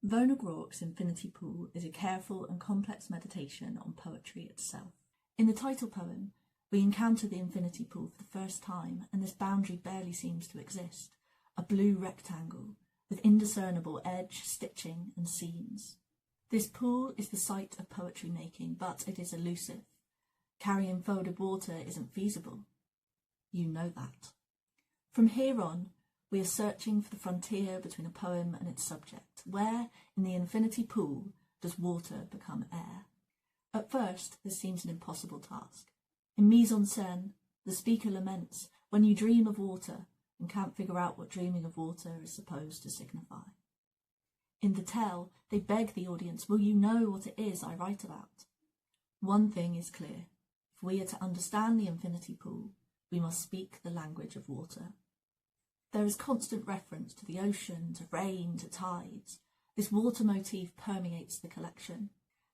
Werner Grock's Infinity Pool is a careful and complex meditation on poetry itself. In the title poem, we encounter the infinity pool for the first time, and this boundary barely seems to exist, a blue rectangle with indiscernible edge, stitching and seams. This pool is the site of poetry making, but it is elusive. Carrying folded water isn't feasible. You know that. From here on, we are searching for the frontier between a poem and its subject. Where, in the infinity pool, does water become air? At first, this seems an impossible task. In mise en scène, the speaker laments when you dream of water and can't figure out what dreaming of water is supposed to signify. In the tell, they beg the audience, will you know what it is I write about? One thing is clear. If we are to understand the infinity pool, we must speak the language of water. There is constant reference to the ocean, to rain, to tides. This water motif permeates the collection.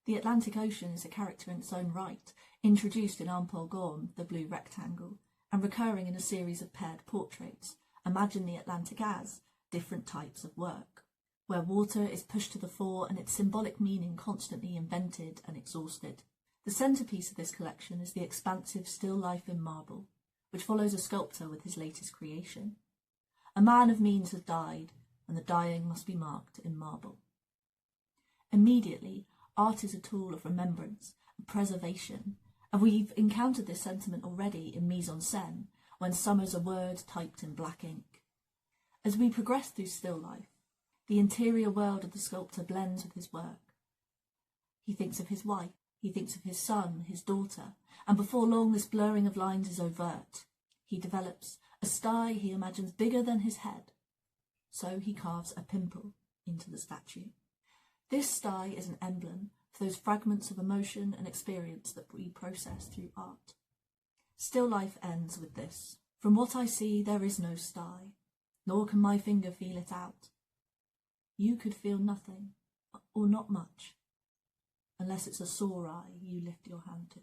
The Atlantic Ocean is a character in its own right, introduced in Un Paul Gorme, The Blue Rectangle, and recurring in a series of paired portraits. Imagine the Atlantic as different types of work, where water is pushed to the fore and its symbolic meaning constantly invented and exhausted. The centrepiece of this collection is the expansive still life in marble, which follows a sculptor with his latest creation. A man of means has died, and the dying must be marked in marble. Immediately, art is a tool of remembrance and preservation, and we've encountered this sentiment already in mise en scène, when summers are words typed in black ink. As we progress through still life, the interior world of the sculptor blends with his work. He thinks of his wife, he thinks of his son, his daughter, and before long this blurring of lines is overt. He develops a sty he imagines bigger than his head, so he carves a pimple into the statue. This sty is an emblem for those fragments of emotion and experience that we process through art. Still life ends with this. From what I see, there is no sty, nor can my finger feel it out. You could feel nothing, or not much, unless it's a sore eye you lift your hand to.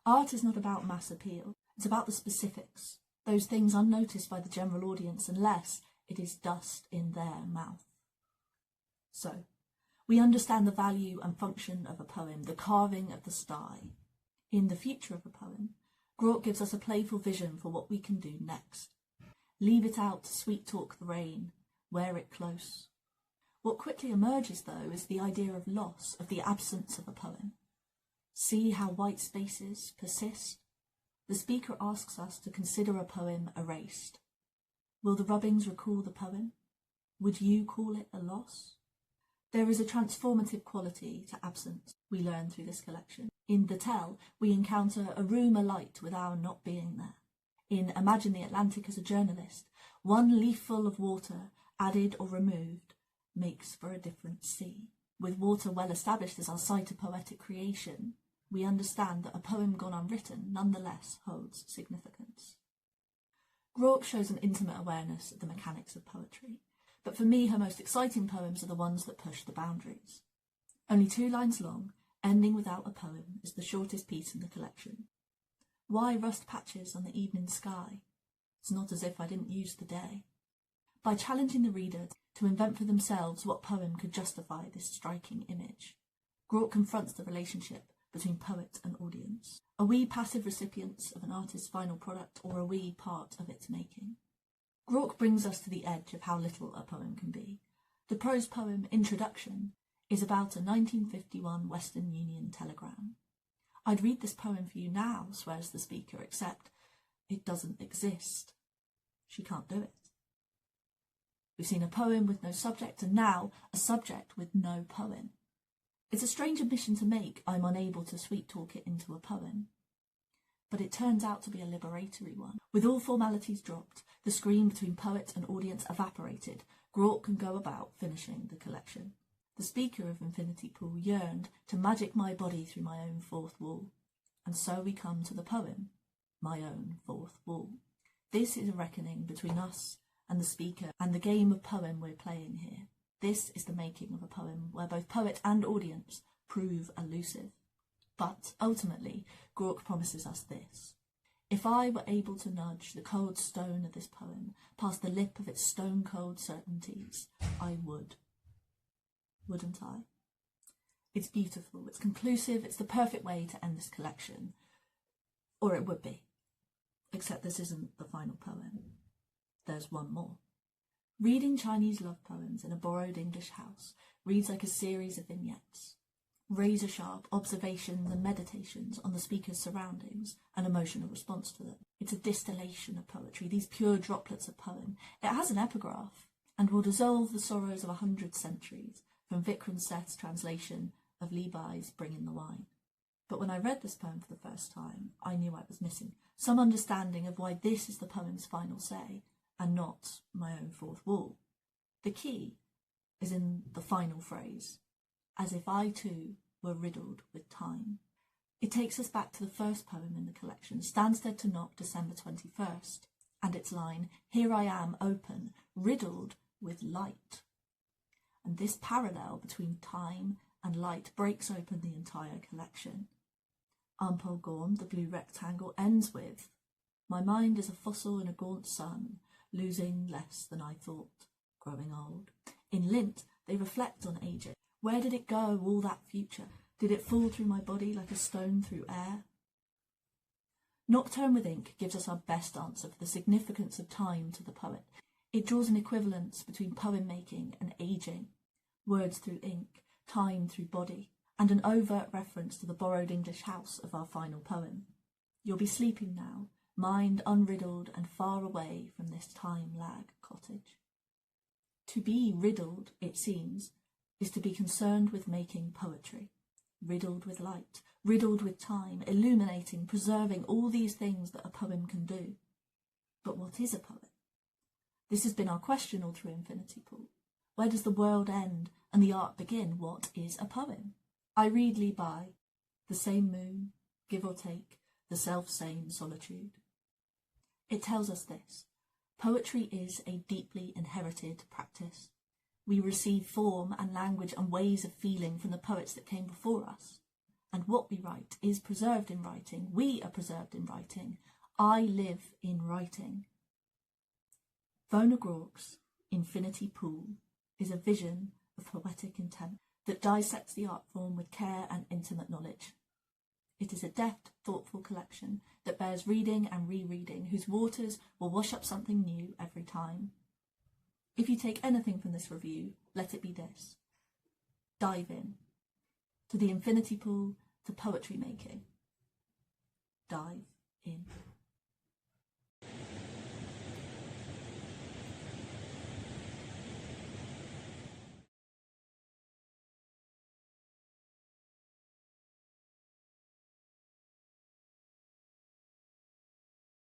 Art is not about mass appeal. It's about the specifics, those things unnoticed by the general audience unless it is dust in their mouth. So, we understand the value and function of a poem, the carving of the sty. In The Future of a Poem, Grock gives us a playful vision for what we can do next. Leave it out to sweet talk the rain, wear it close. What quickly emerges, though, is the idea of loss, of the absence of a poem. See how white spaces persist? The speaker asks us to consider a poem erased. Will the rubbings recall the poem? Would you call it a loss? There is a transformative quality to absence we learn through this collection. In The Tell, we encounter a room alight with our not being there. In Imagine the Atlantic as a Journalist, one leafful of water, added or removed, makes for a different sea. With water well established as our site of poetic creation, we understand that a poem gone unwritten nonetheless holds significance. Grock shows an intimate awareness of the mechanics of poetry, but for me her most exciting poems are the ones that push the boundaries. Only 2 lines long, ending without a poem, is the shortest piece in the collection. Why rust patches on the evening sky? It's not as if I didn't use the day. By challenging the reader to invent for themselves what poem could justify this striking image, Grock confronts the relationship between poet and audience. Are we passive recipients of an artist's final product, or are we part of its making? Grock brings us to the edge of how little a poem can be. The prose poem Introduction is about a 1951 Western Union telegram. I'd read this poem for you now, swears the speaker, except it doesn't exist. She can't do it. We've seen a poem with no subject, and now a subject with no poem. It's a strange admission to make, I'm unable to sweet-talk it into a poem. But it turns out to be a liberatory one. With all formalities dropped, the screen between poet and audience evaporated, Grock can go about finishing the collection. The speaker of Infinity Pool yearned to magic my body through my own fourth wall. And so we come to the poem, My Own Fourth Wall. This is a reckoning between us and the speaker and the game of poem we're playing here. This is the making of a poem where both poet and audience prove elusive. But ultimately, Grock promises us this. If I were able to nudge the cold stone of this poem past the lip of its stone-cold certainties, I would. wouldn't I? It's beautiful, it's conclusive, it's the perfect way to end this collection. Or it would be. Except this isn't the final poem. There's one more. Reading Chinese love poems in a borrowed English house reads like a series of vignettes. Razor-sharp observations and meditations on the speaker's surroundings and emotional response to them. It's a distillation of poetry, these pure droplets of poem. It has an epigraph and will dissolve the sorrows of 100 centuries, from Vikram Seth's translation of Li Bai's Bring in the Wine. But when I read this poem for the first time, I knew I was missing some understanding of why this is the poem's final say, and not my own fourth wall. The key is in the final phrase, as if I too were riddled with time. It takes us back to the first poem in the collection, Stansted to Knock, December 21st, and its line, here I am open, riddled with light. And this parallel between time and light breaks open the entire collection. Ampol Gorm, the blue rectangle, ends with, my mind is a fossil in a gaunt sun, losing less than I thought, growing old. In Lint, they reflect on aging. Where did it go, all that future? Did it fall through my body like a stone through air? Nocturne with Ink gives us our best answer for the significance of time to the poet. It draws an equivalence between poem making and aging, words through ink, time through body, and an overt reference to the borrowed English house of our final poem. You'll be sleeping now, mind unriddled and far away from this time-lag cottage. To be riddled, it seems, is to be concerned with making poetry, riddled with light, riddled with time, illuminating, preserving all these things that a poem can do. But what is a poet? This has been our question all through Infinity Pool. Where does the world end and the art begin? What is a poem? I read Li Bai, the same moon, give or take, the self-same solitude. It tells us this. Poetry is a deeply inherited practice. We receive form and language and ways of feeling from the poets that came before us. And what we write is preserved in writing. We are preserved in writing. I live in writing. Vona Grauch's Infinity Pool is a vision of poetic intent that dissects the art form with care and intimate knowledge. It is a deft, thoughtful collection that bears reading and rereading, whose waters will wash up something new every time. If you take anything from this review, let it be this. Dive in. To the Infinity Pool, to poetry making. Dive in.